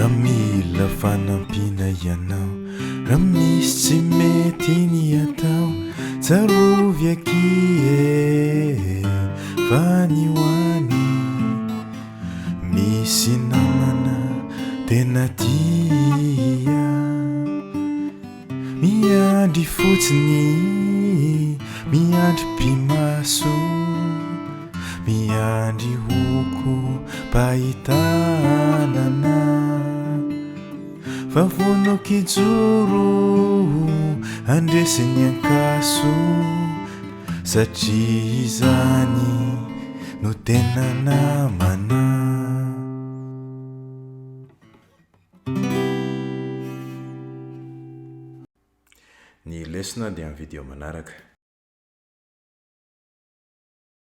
raha mila fanampiana ianao, raha misy tsy mety ny atao, tsarovy aky fa ny hoany. Misy namana tena tia miandry fotsiny, miandry mpimaso, miandry oko pahitanana, fa vono kijoro andresiny ankaso, satria izany no tena namana. Ny lesona dia amin'ny video manaraka.